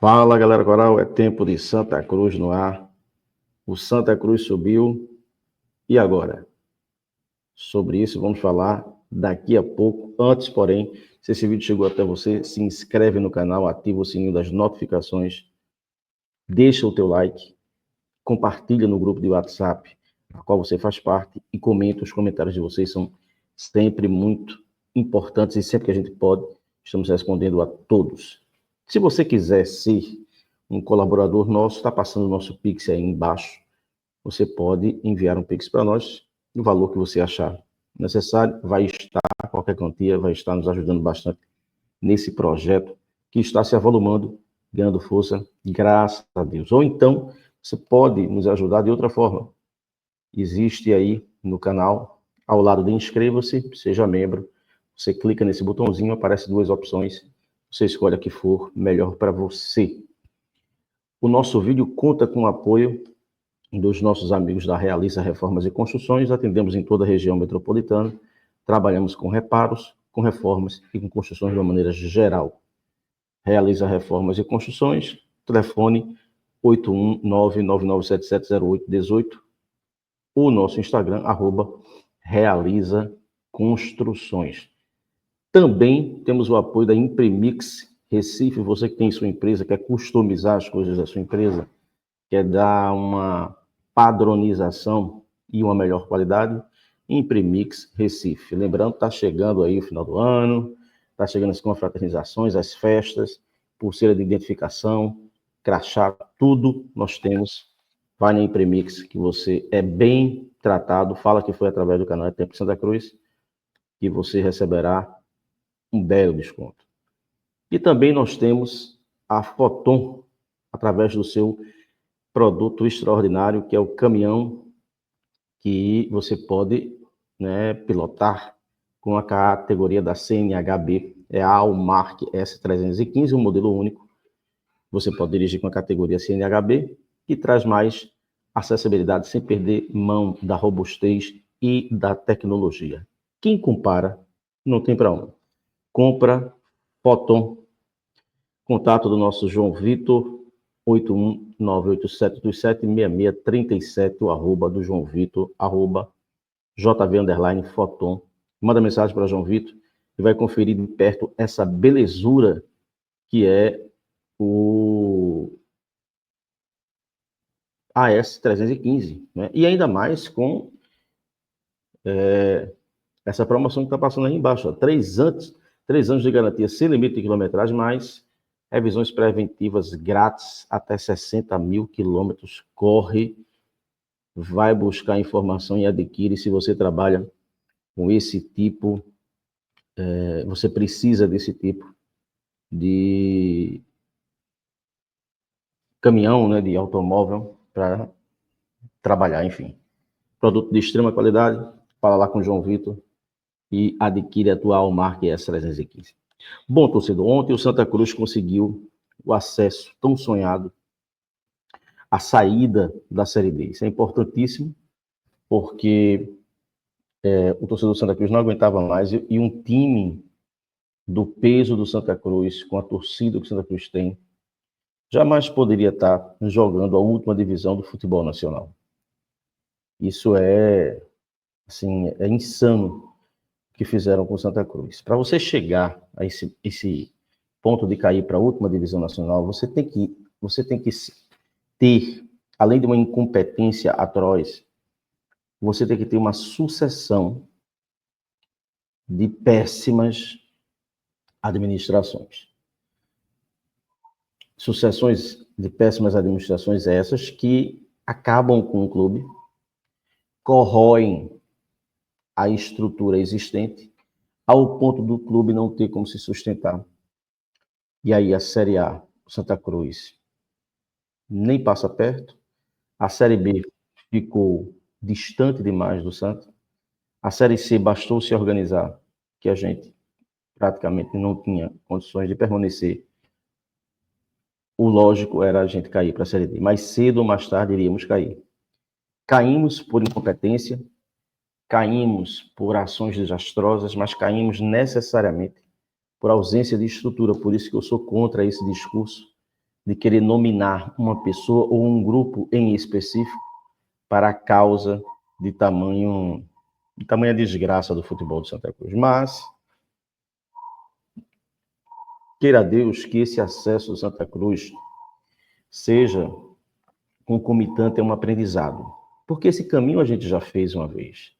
Fala, galera coral, é tempo de Santa Cruz no ar. O Santa Cruz subiu. E agora? Sobre isso vamos falar daqui a pouco. Antes, porém, se esse vídeo chegou até você, se inscreve no canal, ativa o sininho das notificações, deixa o teu like, compartilha no grupo de WhatsApp, a qual você faz parte, e comenta. Os comentários de vocês são sempre muito importantes e sempre que a gente pode, estamos respondendo a todos. Se você quiser ser um colaborador nosso, está passando o nosso Pix aí embaixo. Você pode enviar um Pix para nós, o valor que você achar necessário, vai estar, qualquer quantia, vai estar nos ajudando bastante nesse projeto que está se avolumando, ganhando força, graças a Deus. Ou então, você pode nos ajudar de outra forma. Existe aí no canal, ao lado de inscreva-se, seja membro, você clica nesse botãozinho, aparece duas opções, você escolhe a que for melhor para você. O nosso vídeo conta com o apoio dos nossos amigos da Realiza Reformas e Construções. Atendemos em toda a região metropolitana, trabalhamos com reparos, com reformas e com construções de uma maneira geral. Realiza Reformas e Construções, telefone 81999770818, o nosso Instagram, @Realiza Construções. Também temos o apoio da Imprimix Recife. Você que tem sua empresa, quer customizar as coisas da sua empresa, quer dar uma padronização e uma melhor qualidade, Imprimix Recife. Lembrando, está chegando aí o final do ano, está chegando as confraternizações, as festas, pulseira de identificação, crachá, tudo nós temos. Vai na Imprimix, que você é bem tratado. Fala que foi através do canal Tempo Santa Cruz, que você receberá um belo desconto. E também nós temos a Foton, através do seu produto extraordinário, que é o caminhão que você pode, né, pilotar com a categoria da CNHB, é a Almark S315, um modelo único. Você pode dirigir com a categoria CNHB, que traz mais acessibilidade sem perder mão da robustez e da tecnologia. Quem compara, não tem para onde. Compra Foton. Contato do nosso João Vitor, 81987276637, o arroba do João Vitor, arroba JV_Foton. Manda mensagem para João Vitor e vai conferir de perto essa belezura que é o AS315, né? E ainda mais com essa promoção que está passando aí embaixo, ó. 3 anos de garantia sem limite de quilometragem, mais revisões preventivas grátis até 60 mil quilômetros. Corre, vai buscar informação e adquire. Se você trabalha com esse tipo, você precisa desse tipo de caminhão, né, de automóvel para trabalhar, enfim. Produto de extrema qualidade, fala lá com o João Vitor e adquire a tua Almark S315. Bom, torcedor, ontem o Santa Cruz conseguiu o acesso tão sonhado, a saída da Série B. Isso é importantíssimo, porque o torcedor do Santa Cruz não aguentava mais e um time do peso do Santa Cruz, com a torcida que o Santa Cruz tem, jamais poderia estar jogando a última divisão do futebol nacional. Isso é, assim, é insano o que fizeram com o Santa Cruz. Para você chegar a esse ponto de cair para a última divisão nacional, você tem que ter, além de uma incompetência atroz, você tem que ter uma sucessão de péssimas administrações. Sucessões de péssimas administrações essas que acabam com o clube, corroem a estrutura existente, ao ponto do clube não ter como se sustentar. E aí a Série A, o Santa Cruz, nem passa perto. A Série B ficou distante demais do Santa. A Série C bastou se organizar, que a gente praticamente não tinha condições de permanecer. O lógico era a gente cair para a Série D. Mais cedo ou mais tarde iríamos cair. Caímos por incompetência, caímos por ações desastrosas, mas caímos necessariamente por ausência de estrutura. Por isso que eu sou contra esse discurso de querer nominar uma pessoa ou um grupo em específico para a causa de tamanha desgraça do futebol do Santa Cruz. Mas, queira Deus que esse acesso do Santa Cruz seja concomitante a um aprendizado. Porque esse caminho a gente já fez uma vez.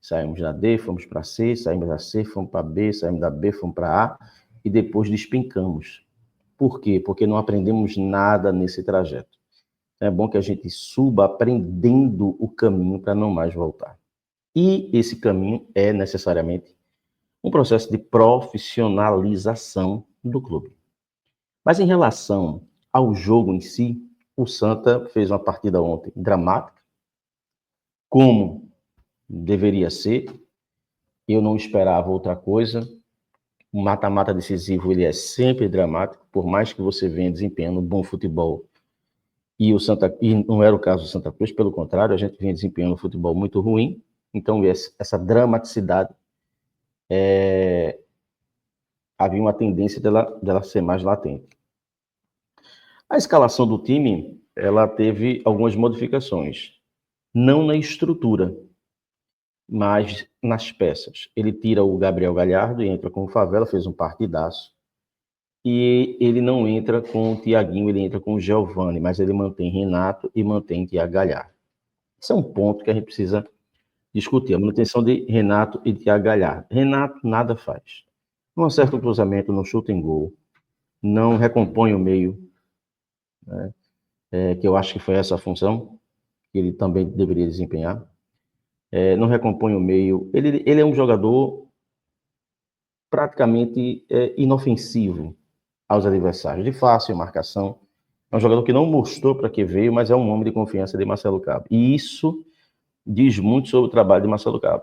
Saímos da D, fomos para C, saímos da C, fomos para B, saímos da B, fomos para A, e depois despencamos. Por quê? Porque não aprendemos nada nesse trajeto. É bom que a gente suba aprendendo o caminho para não mais voltar. E esse caminho é necessariamente um processo de profissionalização do clube. Mas em relação ao jogo em si, o Santa fez uma partida ontem dramática, como deveria ser. Eu não esperava outra coisa. O mata-mata decisivo ele é sempre dramático, por mais que você venha desempenhando bom futebol. E não era o caso do Santa Cruz, pelo contrário, a gente vinha desempenhando um futebol muito ruim. Então, essa dramaticidade, havia uma tendência dela ser mais latente. A escalação do time, ela teve algumas modificações. Não na estrutura, mas nas peças. Ele tira o Gabriel Galhardo e entra com o Favela, fez um partidaço. E ele não entra com o Thiaguinho, ele entra com o Giovani, mas ele mantém Renato e mantém Thiago Galhardo. Esse é um ponto que a gente precisa discutir, a manutenção de Renato e Thiago Galhardo. Renato nada faz. Não acerta o cruzamento, não chuta em gol, não recompõe o meio, né? Que eu acho que foi essa a função que ele também deveria desempenhar. Não recompõe o meio. Ele é um jogador praticamente inofensivo aos adversários, de fácil marcação. É um jogador que não mostrou para que veio, mas é um homem de confiança de Marcelo Cabo. E isso diz muito sobre o trabalho de Marcelo Cabo.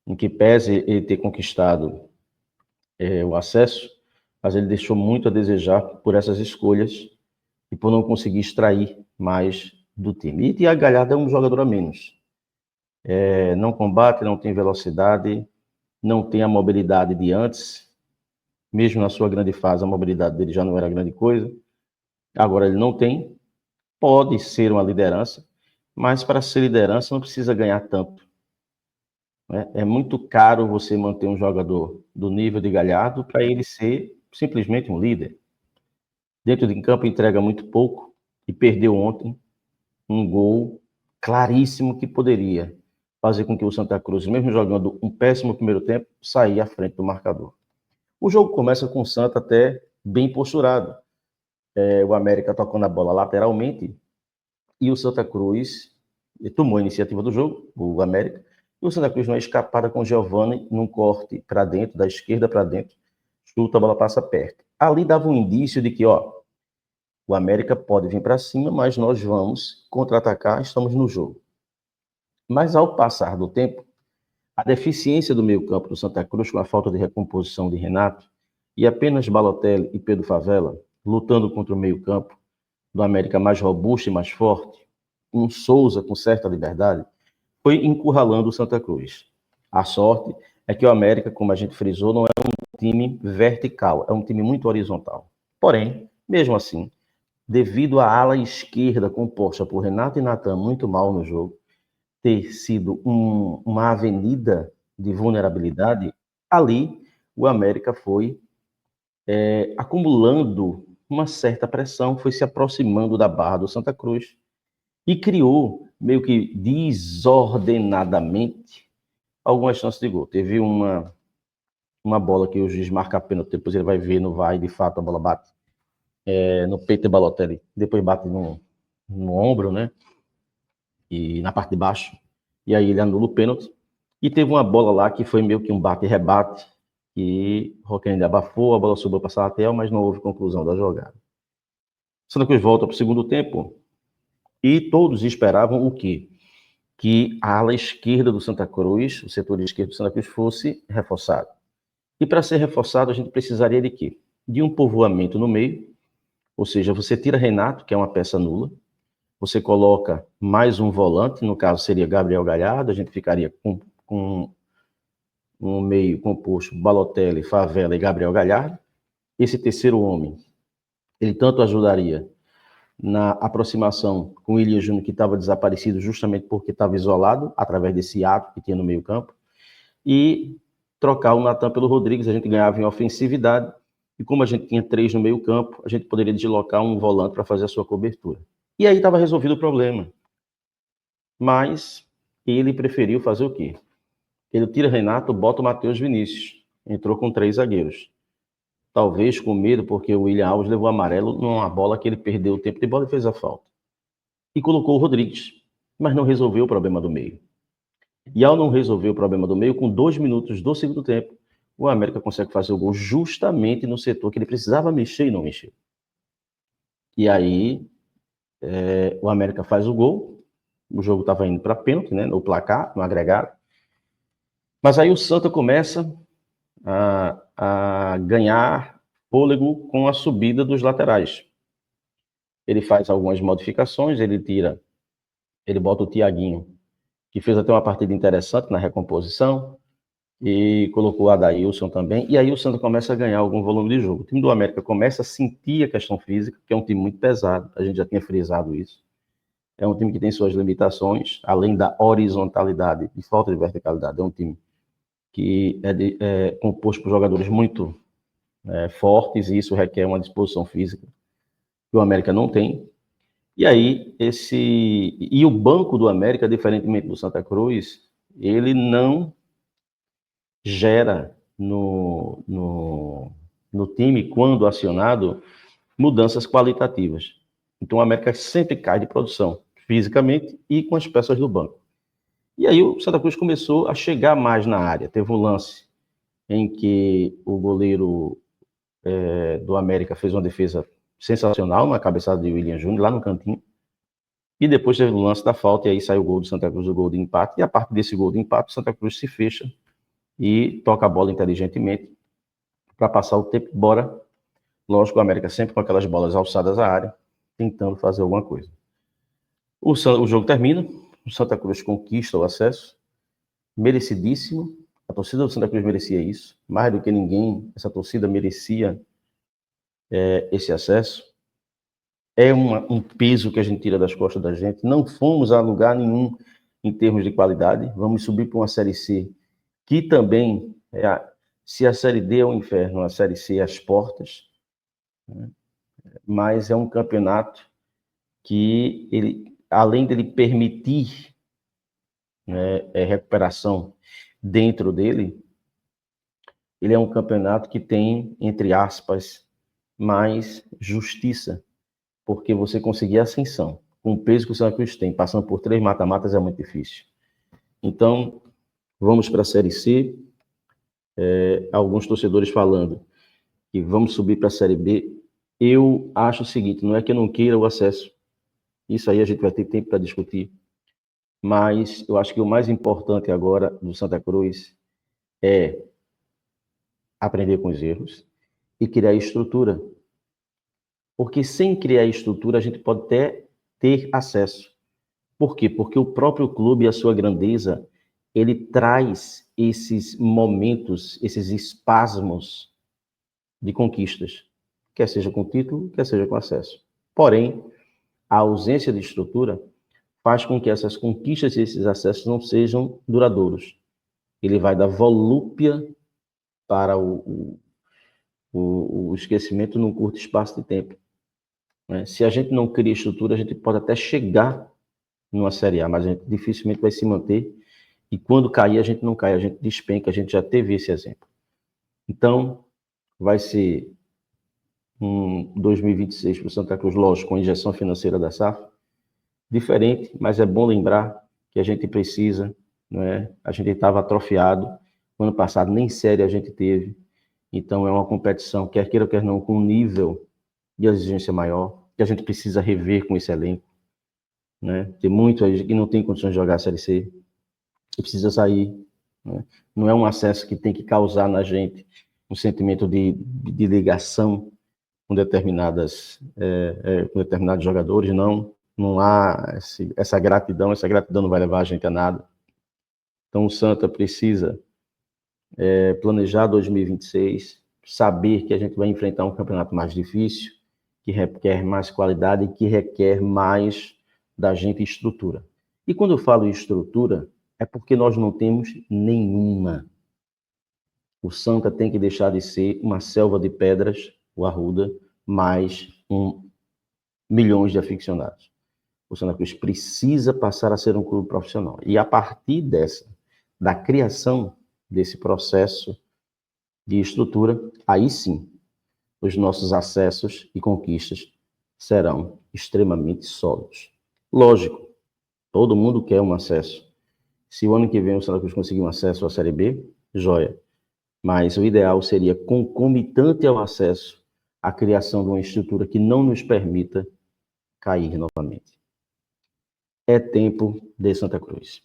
Em que pese ele ter conquistado o acesso, mas ele deixou muito a desejar por essas escolhas e por não conseguir extrair mais do time. E Thiago Galhardo é um jogador a menos. Não combate, não tem velocidade, não tem a mobilidade de antes. Mesmo na sua grande fase, a mobilidade dele já não era grande coisa. Agora ele não tem. Pode ser uma liderança, mas para ser liderança não precisa ganhar tanto. É muito caro você manter um jogador do nível de Galhardo para ele ser simplesmente um líder. Dentro de campo entrega muito pouco e perdeu ontem um gol claríssimo que poderia fazer com que o Santa Cruz, mesmo jogando um péssimo primeiro tempo, saia à frente do marcador. O jogo começa com o Santa até bem posturado. O América tocando a bola lateralmente e o Santa Cruz tomou a iniciativa do jogo, o América, e o Santa Cruz numa escapada com o Giovani, num corte para dentro, da esquerda para dentro, chuta, a bola passa perto. Ali dava um indício de que, o América pode vir para cima, mas nós vamos contra-atacar, estamos no jogo. Mas ao passar do tempo, a deficiência do meio-campo do Santa Cruz, com a falta de recomposição de Renato, e apenas Balotelli e Pedro Favela lutando contra o meio-campo do América mais robusto e mais forte, um Souza com certa liberdade, foi encurralando o Santa Cruz. A sorte é que o América, como a gente frisou, não é um time vertical, é um time muito horizontal. Porém, mesmo assim, devido à ala esquerda composta por Renato e Natan muito mal no jogo, ter sido uma avenida de vulnerabilidade, ali o América foi acumulando uma certa pressão, foi se aproximando da barra do Santa Cruz e criou, meio que desordenadamente, algumas chances de gol. Teve uma bola que o juiz marca a pênalti, depois ele vai ver no VAR e de fato a bola bate no peito de Balotelli, depois bate no ombro, né? E na parte de baixo, e aí ele anula o pênalti. E teve uma bola lá que foi meio que um bate-rebate, e Roquenide abafou, a bola subiu para a lateral, mas não houve conclusão da jogada. Santa Cruz volta para o segundo tempo, e todos esperavam o quê? Que a ala esquerda do Santa Cruz, o setor esquerdo do Santa Cruz, fosse reforçado. E para ser reforçado, a gente precisaria de quê? De um povoamento no meio, ou seja, você tira Renato, que é uma peça nula, você coloca mais um volante, no caso seria Gabriel Galhardo, a gente ficaria com um meio composto Balotelli, Favela e Gabriel Galhardo. Esse terceiro homem Ele tanto ajudaria na aproximação com o Willian Júnior, que estava desaparecido justamente porque estava isolado, através desse ato que tinha no meio campo, e trocar o Natan pelo Rodrigues, a gente ganhava em ofensividade, e como a gente tinha 3 no meio campo, a gente poderia deslocar um volante para fazer a sua cobertura. E aí estava resolvido o problema. Mas ele preferiu fazer o quê? Ele tira Renato, bota o Matheus Vinícius. Entrou com 3 zagueiros. Talvez com medo, porque o William Alves levou amarelo numa bola que ele perdeu o tempo de bola e fez a falta. E colocou o Rodrigues, mas não resolveu o problema do meio. E ao não resolver o problema do meio, com 2 minutos do segundo tempo, o América consegue fazer o gol justamente no setor que ele precisava mexer e não mexeu. E aí, o América faz o gol, o jogo estava indo para pênalti, né, no placar, no agregado. Mas aí o Santa começa a ganhar fôlego com a subida dos laterais. Ele faz algumas modificações, ele bota o Thiaguinho, que fez até uma partida interessante na recomposição, e colocou o Adailson também, e aí o Santa começa a ganhar algum volume de jogo. O time do América começa a sentir a questão física, que é um time muito pesado, a gente já tinha frisado isso. É um time que tem suas limitações, além da horizontalidade e falta de verticalidade. É um time que é composto por jogadores muito fortes, e isso requer uma disposição física que o América não tem. E aí, o banco do América, diferentemente do Santa Cruz, ele não gera no time, quando acionado, mudanças qualitativas. Então, o América sempre cai de produção, fisicamente e com as peças do banco. E aí, o Santa Cruz começou a chegar mais na área. Teve um lance em que o goleiro do América fez uma defesa sensacional, uma cabeçada de Willian Júnior, lá no cantinho. E depois teve o lance da falta, e aí saiu o gol do Santa Cruz, o gol de empate. E a partir desse gol de empate, o Santa Cruz se fecha e toca a bola inteligentemente para passar o tempo, embora, lógico, o América sempre com aquelas bolas alçadas à área, tentando fazer alguma coisa. O jogo termina, o Santa Cruz conquista o acesso, merecidíssimo. A torcida do Santa Cruz merecia isso, mais do que ninguém, essa torcida merecia esse acesso. É um peso que a gente tira das costas da gente. Não fomos a lugar nenhum em termos de qualidade. Vamos subir para uma Série C, que também, se a Série D é o inferno, a Série C é as portas, né? Mas é um campeonato que, além dele permitir, né, recuperação dentro dele, ele é um campeonato que tem, entre aspas, mais justiça, porque você conseguir ascensão, com o peso que o Santa Cruz tem, passando por 3 mata-matas, é muito difícil. Então, vamos para a Série C, alguns torcedores falando que vamos subir para a Série B. Eu acho o seguinte, não é que eu não queira o acesso, isso aí a gente vai ter tempo para discutir, mas eu acho que o mais importante agora do Santa Cruz é aprender com os erros e criar estrutura. Porque sem criar estrutura, a gente pode até ter acesso. Por quê? Porque o próprio clube, a sua grandeza, ele traz esses momentos, esses espasmos de conquistas, quer seja com título, quer seja com acesso. Porém, a ausência de estrutura faz com que essas conquistas e esses acessos não sejam duradouros. Ele vai dar volúpia para o esquecimento num curto espaço de tempo. Se a gente não cria estrutura, a gente pode até chegar numa Série A, mas a gente dificilmente vai se manter. E quando cair, a gente não cai, a gente despenca, a gente já teve esse exemplo. Então, vai ser um 2026 para o Santa Cruz, lógico, com a injeção financeira da SAF, diferente, mas é bom lembrar que a gente precisa, né? A gente estava atrofiado, no ano passado nem série a gente teve, então é uma competição, quer queira, quer não, com um nível de exigência maior, que a gente precisa rever com esse elenco, né? Tem muito aí que não tem condições de jogar a Série C, e precisa sair, né? Não é um acesso que tem que causar na gente um sentimento de ligação com determinados jogadores, não há essa gratidão não vai levar a gente a nada. Então o Santa precisa planejar 2026, saber que a gente vai enfrentar um campeonato mais difícil, que requer mais qualidade e que requer mais da gente estrutura. E quando eu falo em estrutura, é porque nós não temos nenhuma. O Santa tem que deixar de ser uma selva de pedras, o Arruda, mais milhões de aficionados. O Santa Cruz precisa passar a ser um clube profissional. E a partir da criação desse processo de estrutura, aí sim, os nossos acessos e conquistas serão extremamente sólidos. Lógico, todo mundo quer um acesso. Se o ano que vem o Santa Cruz conseguir um acesso à Série B, joia. Mas o ideal seria, concomitante ao acesso, a criação de uma estrutura que não nos permita cair novamente. É tempo de Santa Cruz.